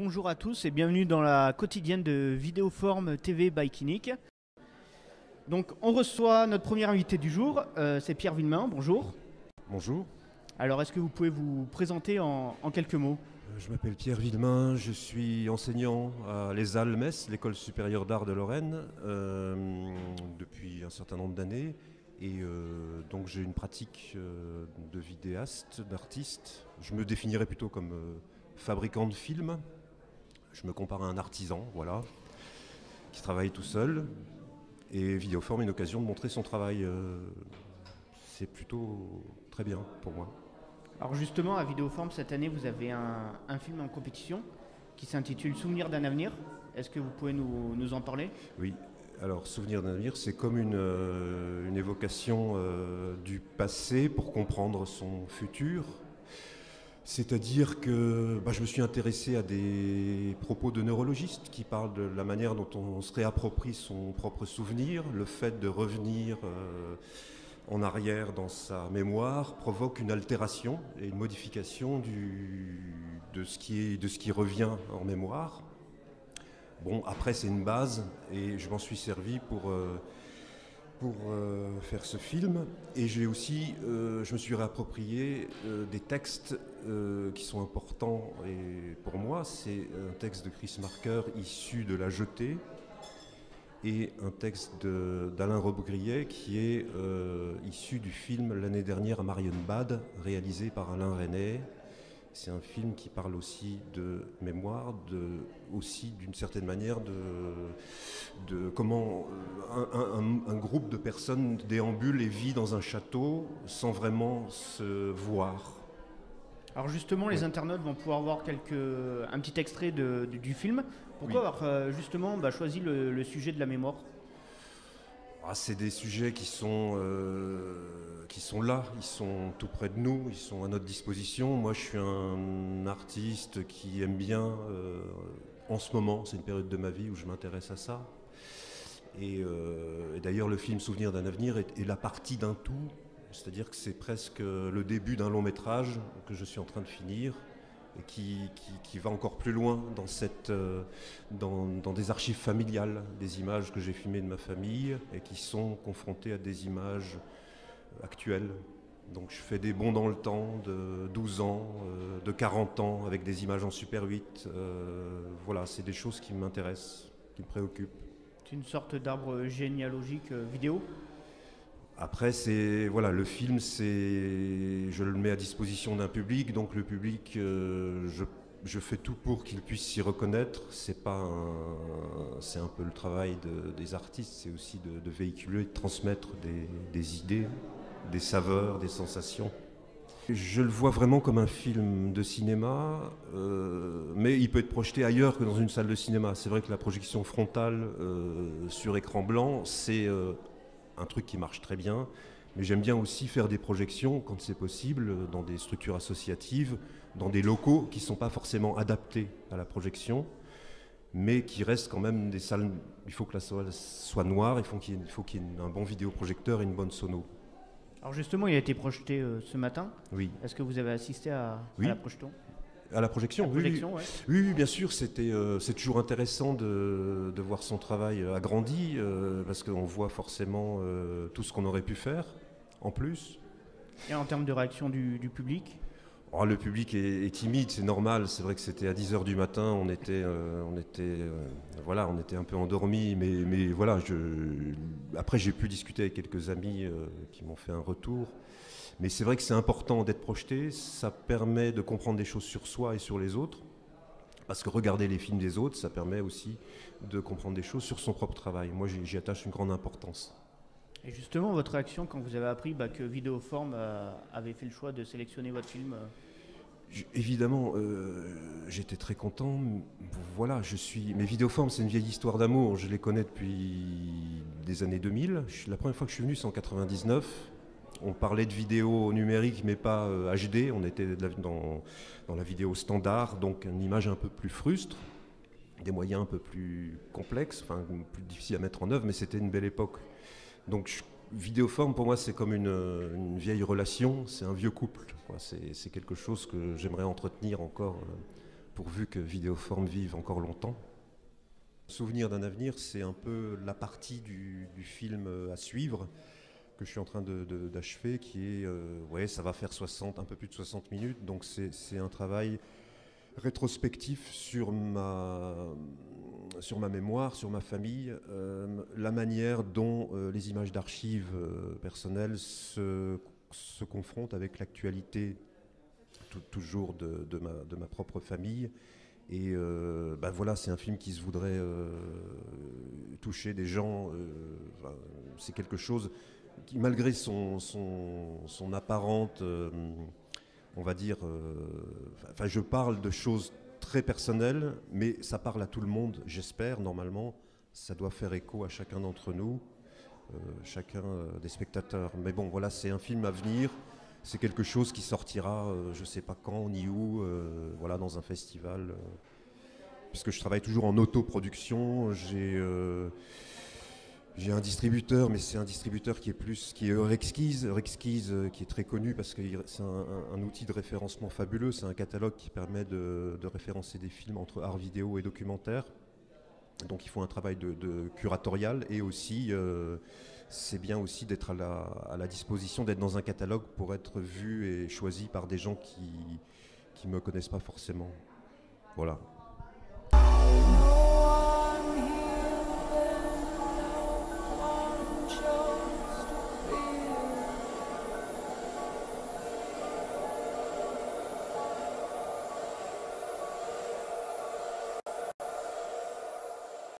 Bonjour à tous et bienvenue dans la quotidienne de Vidéoform TV by Kinic. Donc on reçoit notre premier invité du jour, c'est Pierre Villemain, bonjour. Bonjour. Alors est-ce que vous pouvez vous présenter en quelques mots? Je m'appelle Pierre Villemain, je suis enseignant à l'ESAL Metz, l'École supérieure d'art de Lorraine, depuis un certain nombre d'années. Et donc j'ai une pratique de vidéaste, d'artiste. Je me définirais plutôt comme fabricant de films. Je me compare à un artisan, voilà, qui travaille tout seul. Et Vidéoform est une occasion de montrer son travail. C'est plutôt très bien pour moi. Alors justement à Vidéoform cette année vous avez un film en compétition qui s'intitule Souvenir d'un avenir. Est-ce que vous pouvez nous en parler? Oui. Alors, Souvenir d'un avenir, c'est comme une évocation du passé pour comprendre son futur. C'est-à-dire que je me suis intéressé à des propos de neurologistes qui parlent de la manière dont on se réapproprie son propre souvenir. Le fait de revenir en arrière dans sa mémoire provoque une altération et une modification de ce qui revient en mémoire. Bon, après c'est une base et je m'en suis servi pour faire ce film. Et j'ai aussi, je me suis réapproprié des textes qui sont importants et pour moi. C'est un texte de Chris Marker issu de La Jetée et un texte d'Alain Robbe-Grillet qui est issu du film l'année dernière à Marienbad, réalisé par Alain Resnais. C'est un film qui parle aussi de mémoire, aussi d'une certaine manière de comment un groupe de personnes déambule et vit dans un château sans vraiment se voir. Alors justement les internautes vont pouvoir voir un petit extrait du film. Pourquoi avoir justement choisi le sujet de la mémoire? C'est des sujets qui sont là, ils sont tout près de nous, ils sont à notre disposition. Moi, je suis un artiste qui aime bien, en ce moment, c'est une période de ma vie où je m'intéresse à ça. Et d'ailleurs, le film Souvenir d'un avenir est la partie d'un tout, c'est-à-dire que c'est presque le début d'un long métrage que je suis en train de finir. Et qui va encore plus loin dans des archives familiales, des images que j'ai filmées de ma famille et qui sont confrontées à des images actuelles. Donc je fais des bonds dans le temps de 12 ans, de 40 ans avec des images en Super 8. Voilà, c'est des choses qui m'intéressent, qui me préoccupent. C'est une sorte d'arbre généalogique vidéo? Après, le film, je le mets à disposition d'un public, donc le public, je fais tout pour qu'il puisse s'y reconnaître. C'est un peu le travail des artistes, c'est aussi de véhiculer, de transmettre des idées, des saveurs, des sensations. Je le vois vraiment comme un film de cinéma, mais il peut être projeté ailleurs que dans une salle de cinéma. C'est vrai que la projection frontale sur écran blanc, c'est un truc qui marche très bien, mais j'aime bien aussi faire des projections, quand c'est possible, dans des structures associatives, dans des locaux qui ne sont pas forcément adaptés à la projection, mais qui restent quand même des salles. Il faut que la salle soit noire, il faut qu'il y ait un bon vidéoprojecteur et une bonne sono. Alors justement, il a été projeté ce matin. Oui. Est-ce que vous avez assisté à la projection? À la projection, oui, bien sûr, c'est toujours intéressant de voir son travail agrandi, parce qu'on voit forcément tout ce qu'on aurait pu faire, en plus. Et en termes de réaction du public? Le public est timide, c'est normal, c'est vrai que c'était à 10h du matin, on était un peu endormis, mais voilà, après j'ai pu discuter avec quelques amis qui m'ont fait un retour. Mais c'est vrai que c'est important d'être projeté, ça permet de comprendre des choses sur soi et sur les autres, parce que regarder les films des autres, ça permet aussi de comprendre des choses sur son propre travail. Moi, j'y attache une grande importance. Et justement, votre réaction quand vous avez appris que Vidéoform avait fait le choix de sélectionner votre film? Évidemment, j'étais très content. Voilà, mais Vidéoform, c'est une vieille histoire d'amour. Je les connais depuis des années 2000. La première fois que je suis venu, c'est en 99. On parlait de vidéo numérique, mais pas HD. On était dans la vidéo standard, donc une image un peu plus frustre, des moyens un peu plus complexes, plus difficiles à mettre en œuvre, mais c'était une belle époque. Donc Vidéoform, pour moi, c'est comme une vieille relation, c'est un vieux couple. C'est quelque chose que j'aimerais entretenir encore pourvu que Vidéoforme vive encore longtemps. Souvenir d'un avenir, c'est un peu la partie du film à suivre que je suis en train d'achever, qui est, ouais, ça va faire un peu plus de 60 minutes, donc c'est un travail rétrospectif sur ma mémoire, sur ma famille, la manière dont les images d'archives personnelles se confrontent avec l'actualité toujours de ma propre famille. Et voilà, c'est un film qui se voudrait toucher des gens. C'est quelque chose qui, malgré son apparente, on va dire, je parle de choses très personnelles, mais ça parle à tout le monde, j'espère, normalement. Ça doit faire écho à chacun d'entre nous, chacun des spectateurs. Mais bon, voilà, c'est un film à venir. C'est quelque chose qui sortira, je ne sais pas quand, ni où, voilà, dans un festival. Puisque je travaille toujours en autoproduction, j'ai un distributeur, mais c'est un distributeur qui est Eurexquise, qui est très connu parce que c'est un outil de référencement fabuleux. C'est un catalogue qui permet de référencer des films entre art vidéo et documentaire. Donc il faut un travail de curatorial, et aussi c'est bien aussi d'être à la disposition, d'être dans un catalogue pour être vu et choisi par des gens qui ne me connaissent pas forcément. Voilà.